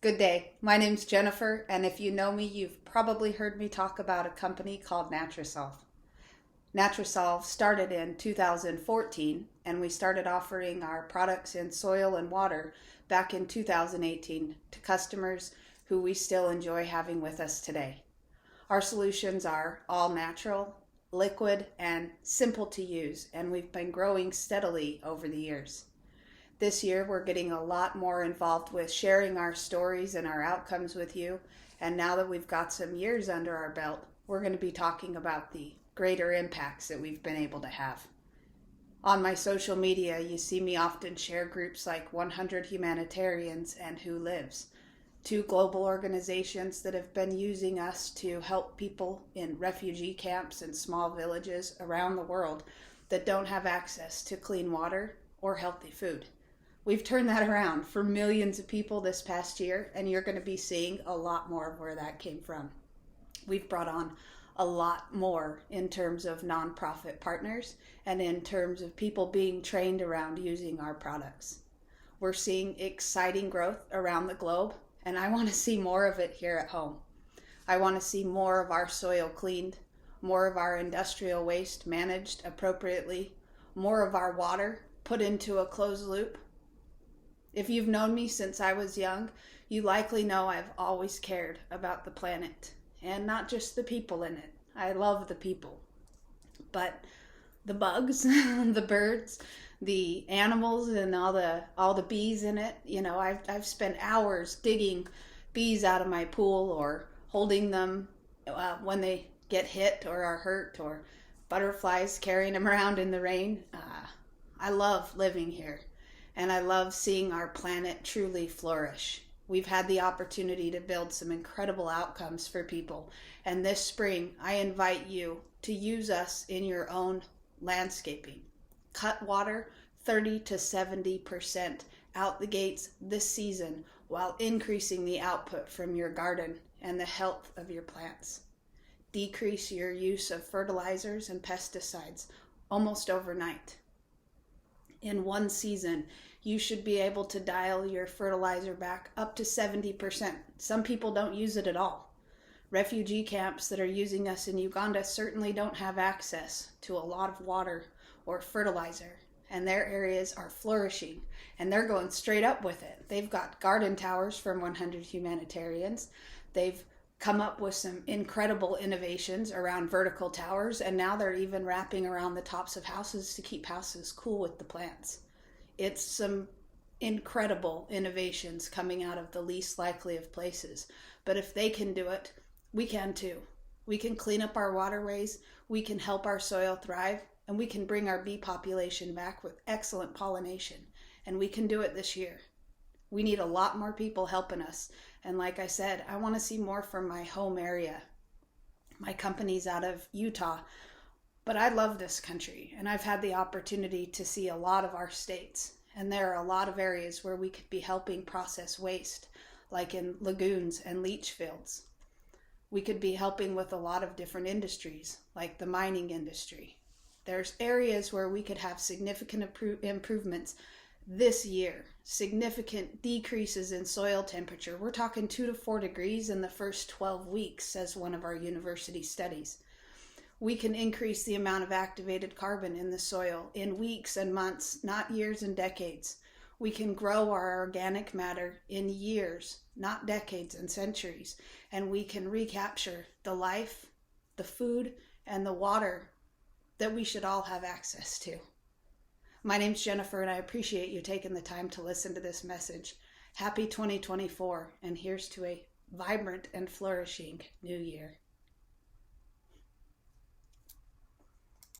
Good day. My name's Jennifer, and if you know me, you've probably heard me talk about a company called Natura Solve. Natura Solve started in 2014, and we started offering our products in soil and water back in 2018 to customers who we still enjoy having with us today. Our solutions are all natural, liquid, and simple to use, and we've been growing steadily over the years. This year, we're getting a lot more involved with sharing our stories and our outcomes with you. And now that we've got some years under our belt, we're going to be talking about the greater impacts that we've been able to have. On my social media, you see me often share groups like 100 Humanitarians and Who Lives, two global organizations that have been using us to help people in refugee camps and small villages around the world that don't have access to clean water or healthy food. We've turned that around for millions of people this past year, and you're going to be seeing a lot more of where that came from. We've brought on a lot more in terms of nonprofit partners and in terms of people being trained around using our products. We're seeing exciting growth around the globe, and I want to see more of it here at home. I want to see more of our soil cleaned, more of our industrial waste managed appropriately, more of our water put into a closed loop. If you've known me since I was young, you likely know I've always cared about the planet, and not just the people in it. I love the people, but the bugs, the birds, the animals, and all the bees in it. I've spent hours digging bees out of my pool or holding them when they get hit or are hurt, or butterflies carrying them around in the rain. I love living here. And I love seeing our planet truly flourish. We've had the opportunity to build some incredible outcomes for people. And this spring, I invite you to use us in your own landscaping. Cut water 30 to 70% out the gates this season while increasing the output from your garden and the health of your plants. Decrease your use of fertilizers and pesticides almost overnight. In one season, you should be able to dial your fertilizer back up to 70%. Some people don't use it at all. Refugee camps that are using us in Uganda certainly don't have access to a lot of water or fertilizer, and their areas are flourishing, and they're going straight up with it. They've got garden towers from 100 Humanitarians. They've come up with some incredible innovations around vertical towers, and now they're even wrapping around the tops of houses to keep houses cool with the plants. It's some incredible innovations coming out of the least likely of places. But if they can do it, we can too. We can clean up our waterways, we can help our soil thrive, and we can bring our bee population back with excellent pollination. And we can do it this year. We need a lot more people helping us. And like I said, I want to see more from my home area. My company's out of Utah, but I love this country, and I've had the opportunity to see a lot of our states. And there are a lot of areas where we could be helping process waste, like in lagoons and leach fields. We could be helping with a lot of different industries, like the mining industry. There's areas where we could have significant improvements this year, significant decreases in soil temperature. We're talking 2 to 4 degrees in the first 12 weeks, says one of our university studies. We can increase the amount of activated carbon in the soil in weeks and months, not years and decades. We can grow our organic matter in years, not decades and centuries. And we can recapture the life, the food, and the water that we should all have access to. My name's Jennifer, and I appreciate you taking the time to listen to this message. Happy 2024, and here's to a vibrant and flourishing new year.